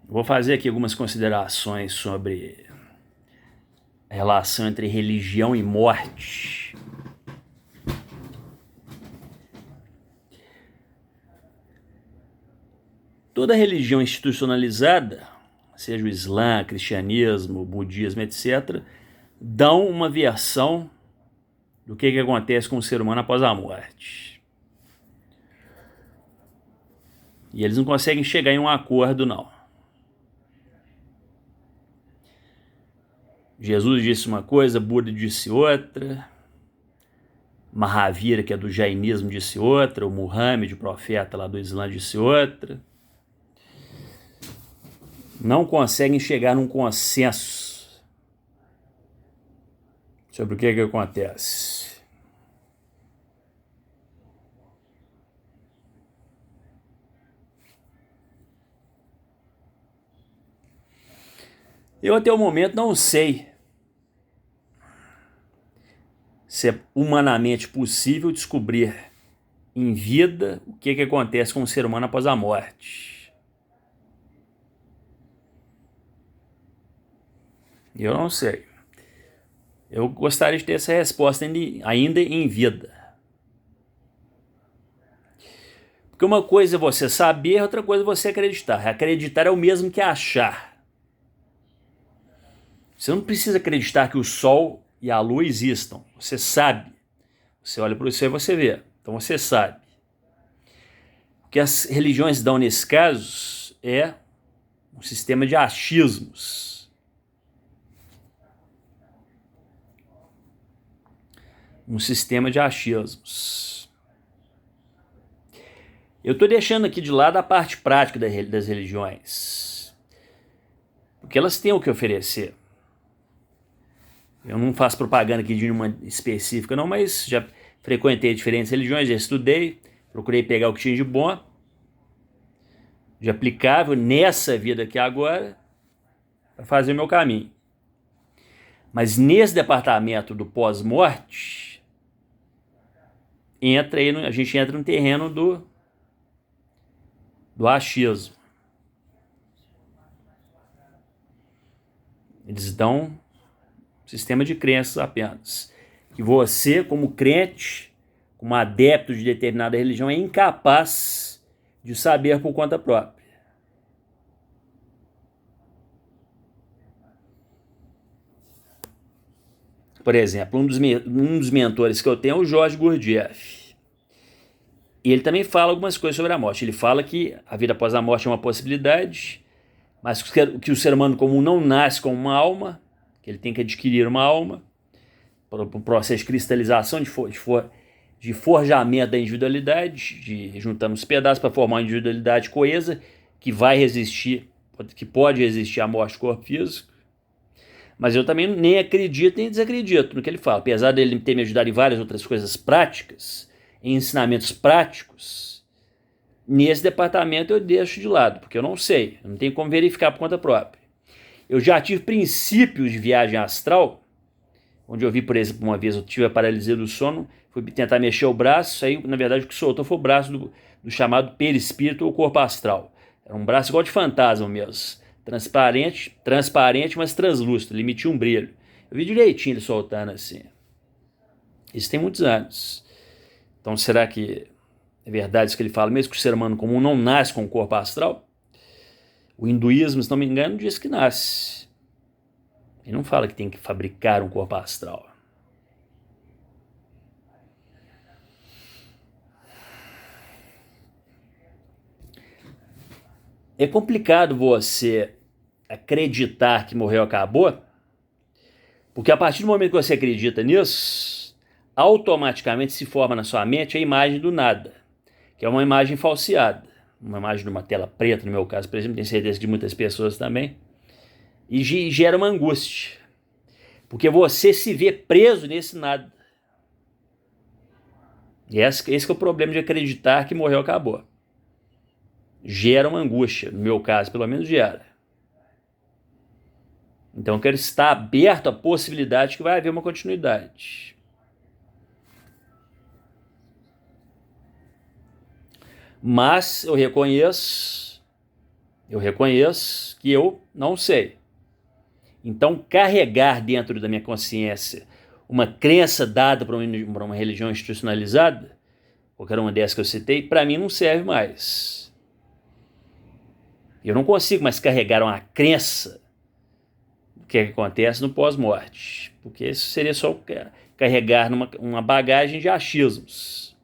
Vou fazer aqui algumas considerações sobre a relação entre religião e morte. Toda religião institucionalizada, seja o Islã, cristianismo, budismo, etc., dão uma versão do que acontece com o ser humano após a morte. E eles não conseguem chegar em um acordo, não. Jesus disse uma coisa, Buda disse outra, Mahavira, que é do jainismo, disse outra, o Muhammad, o profeta lá do Islã, disse outra. Não conseguem chegar num consenso sobre o que acontece. Eu até o momento não sei se é humanamente possível descobrir em vida o que acontece com o ser humano após a morte. Eu não sei. Eu gostaria de ter essa resposta ainda em vida. Porque uma coisa é você saber, outra coisa é você acreditar. Acreditar é o mesmo que achar. Você não precisa acreditar que o Sol e a Lua existam. Você sabe. Você olha para o céu e você vê. Então você sabe. O que as religiões dão nesse caso é um sistema de achismos. Um sistema de achismos. Eu estou deixando aqui de lado a parte prática das religiões. Porque elas têm o que oferecer. Eu não faço propaganda aqui de uma específica não, mas já frequentei diferentes religiões, já estudei, procurei pegar o que tinha de bom, de aplicável nessa vida aqui agora, para fazer o meu caminho. Mas nesse departamento do pós-morte, a gente entra no terreno do achismo. Eles dão um sistema de crenças apenas. Que você, como crente, como adepto de determinada religião, é incapaz de saber por conta própria. Por exemplo, um dos mentores que eu tenho é o Jorge Gurdjieff. E ele também fala algumas coisas sobre a morte. Ele fala que a vida após a morte é uma possibilidade, mas que o ser humano comum não nasce com uma alma, que ele tem que adquirir uma alma, para o processo de cristalização, de forjamento da individualidade, de juntando os pedaços para formar uma individualidade coesa, que vai resistir, que pode resistir à morte do corpo físico. Mas eu também nem acredito nem desacredito no que ele fala. Apesar dele ter me ajudado em várias outras coisas práticas, em ensinamentos práticos, nesse departamento eu deixo de lado, porque eu não sei, eu não tenho como verificar por conta própria. Eu já tive princípios de viagem astral, onde eu vi, por exemplo, uma vez eu tive a paralisia do sono, fui tentar mexer o braço, aí na verdade o que soltou foi o braço do chamado perispírito ou corpo astral. Era um braço igual de fantasma mesmo, transparente, mas translúcido, ele emitia um brilho. Eu vi direitinho ele soltando assim. Isso tem muitos anos. Então será que é verdade isso que ele fala, mesmo que o ser humano comum não nasce com o corpo astral? O hinduísmo, se não me engano, diz que nasce. Ele não fala que tem que fabricar um corpo astral. É complicado você acreditar que morreu acabou, porque a partir do momento que você acredita nisso, automaticamente se forma na sua mente a imagem do nada, que é uma imagem falseada, uma imagem de uma tela preta, no meu caso, por exemplo, tenho certeza de muitas pessoas também, e gera uma angústia, porque você se vê preso nesse nada. E esse é o problema de acreditar que morreu acabou. Gera uma angústia, no meu caso, pelo menos gera. Então eu quero estar aberto à possibilidade que vai haver uma continuidade. Mas eu reconheço Eu reconheço que eu não sei. Então, carregar dentro da minha consciência uma crença dada por uma religião institucionalizada, qualquer uma dessas que eu citei, para mim não serve mais. Eu não consigo mais carregar uma crença do que acontece no pós-morte, porque isso seria só carregar uma bagagem de achismos.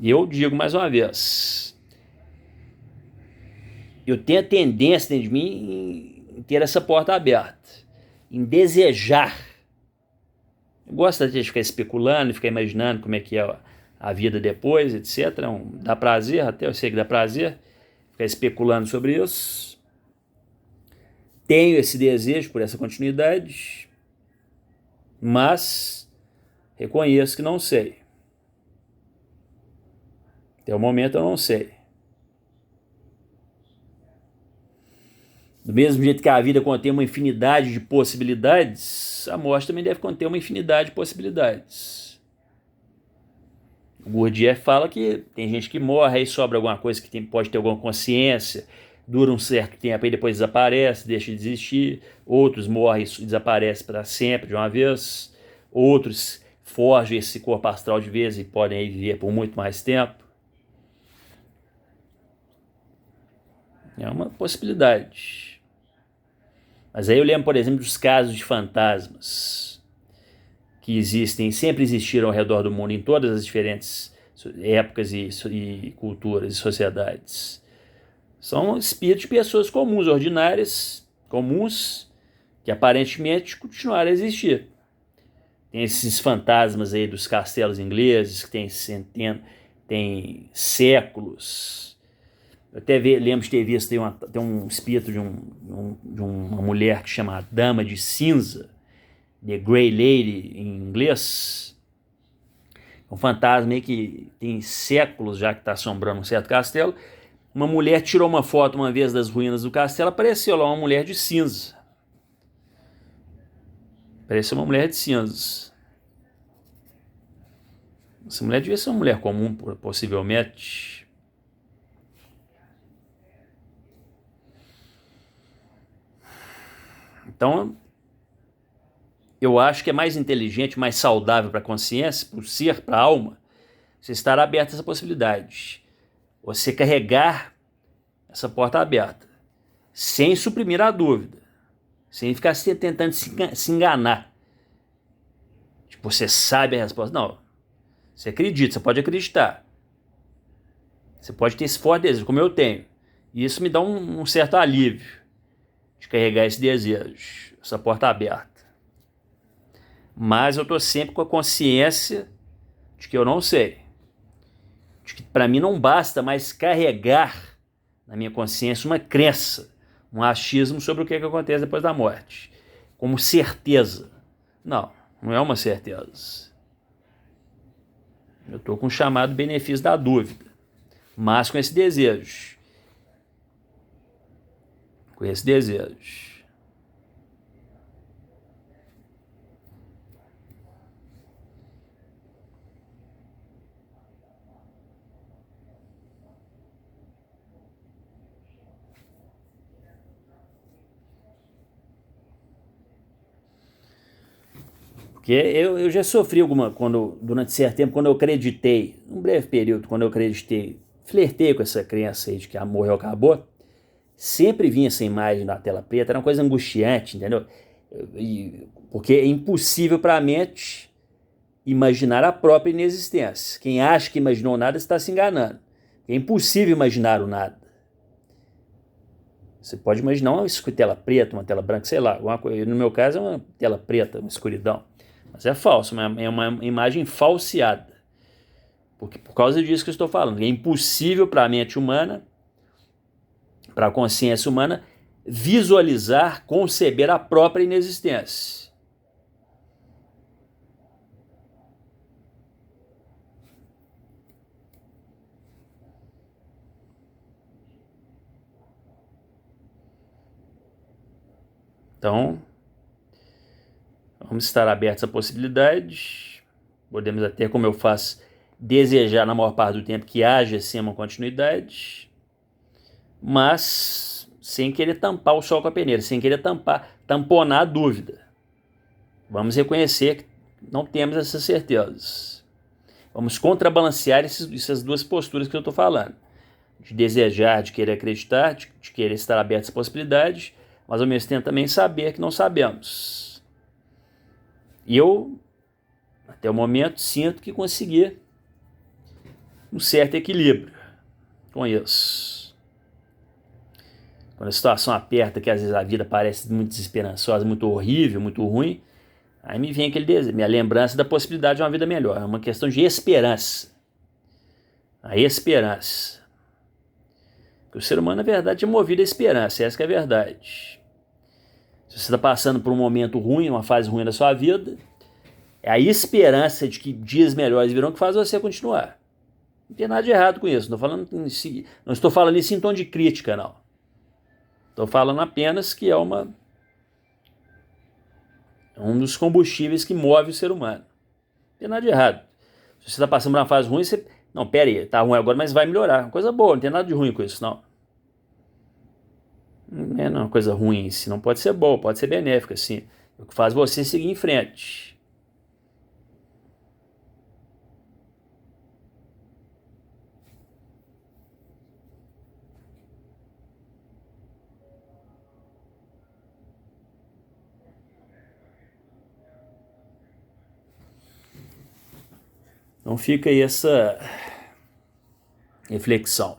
E eu digo mais uma vez, eu tenho a tendência dentro de mim em ter essa porta aberta, em desejar. Eu gosto de ficar especulando, ficar imaginando como é que é a vida depois, etc. Dá prazer, até eu sei que dá prazer, ficar especulando sobre isso. Tenho esse desejo por essa continuidade, mas reconheço que não sei. Até o momento eu não sei. Do mesmo jeito que a vida contém uma infinidade de possibilidades, a morte também deve conter uma infinidade de possibilidades. O Gurdjieff fala que tem gente que morre, aí sobra alguma coisa que pode ter alguma consciência, dura um certo tempo, aí depois desaparece, deixa de existir. Outros morrem e desaparecem para sempre de uma vez. Outros forjam esse corpo astral de vez e podem aí viver por muito mais tempo. É uma possibilidade. Mas aí eu lembro, por exemplo, dos casos de fantasmas que existem, sempre existiram ao redor do mundo, em todas as diferentes épocas e culturas e sociedades. São espíritos de pessoas comuns, ordinárias, comuns, que aparentemente continuaram a existir. Tem esses fantasmas aí dos castelos ingleses, que tem séculos. Eu até lembro de ter visto, tem um espírito de uma mulher que chama Dama de Cinza, The Grey Lady em inglês. Um fantasma aí que tem séculos já que está assombrando um certo castelo. Uma mulher tirou uma foto uma vez das ruínas do castelo, apareceu lá uma mulher de cinza. Apareceu uma mulher de cinzas. Essa mulher devia ser uma mulher comum, possivelmente. Então, eu acho que é mais inteligente, mais saudável para a consciência, para o ser, para a alma, você estar aberto a essa possibilidade. Você carregar essa porta aberta, sem suprimir a dúvida, sem ficar tentando se enganar. Tipo, você sabe a resposta. Não, você acredita, você pode acreditar. Você pode ter esse forte desejo, como eu tenho. E isso me dá um certo alívio de carregar esse desejo, essa porta aberta. Mas eu estou sempre com a consciência de que eu não sei. De que para mim não basta mais carregar na minha consciência uma crença, um achismo sobre o que acontece depois da morte, como certeza. Não, não é uma certeza. Eu estou com o chamado benefício da dúvida, mas com esse desejo. Com esse desejo. Porque eu já sofri durante certo tempo, quando eu acreditei, um breve período, quando eu acreditei, flertei com essa crença aí de que amor acabou, sempre vinha essa imagem na tela preta, era uma coisa angustiante, entendeu? Porque é impossível para a mente imaginar a própria inexistência. Quem acha que imaginou nada está se enganando. É impossível imaginar o nada. Você pode imaginar uma tela preta, uma tela branca, sei lá. No meu caso é uma tela preta, uma escuridão. Mas é falso, é uma imagem falseada. Por causa disso que eu estou falando. É impossível para a mente humana, para a consciência humana, visualizar, conceber a própria inexistência. Então, vamos estar abertos a possibilidades. Podemos até, como eu faço, desejar na maior parte do tempo que haja sim uma continuidade, mas sem querer tampar o sol com a peneira, sem querer tamponar a dúvida. Vamos reconhecer que não temos essas certezas. Vamos contrabalancear essas duas posturas que eu estou falando. De desejar, de querer acreditar, de querer estar aberto às possibilidades, mas ao mesmo tempo também saber que não sabemos. E eu, até o momento, sinto que consegui um certo equilíbrio com isso. Quando a situação aperta, que às vezes a vida parece muito desesperançosa, muito horrível, muito ruim, aí me vem minha lembrança da possibilidade de uma vida melhor. É uma questão de esperança. A esperança. Porque o ser humano, na verdade, é movido à esperança. Essa que é a verdade. Se você está passando por um momento ruim, uma fase ruim da sua vida, é a esperança de que dias melhores virão que faz você continuar. Não tem nada de errado com isso. Não estou falando isso em tom de crítica, não. Estou falando apenas que é um dos combustíveis que move o ser humano. Não tem nada de errado. Se você está passando por uma fase ruim, você... Não, pera aí, tá ruim agora, mas vai melhorar. Coisa boa, não tem nada de ruim com isso, não. Não é uma coisa ruim, se não pode ser boa, pode ser benéfica, sim. O que faz você seguir em frente. Então fica aí essa reflexão.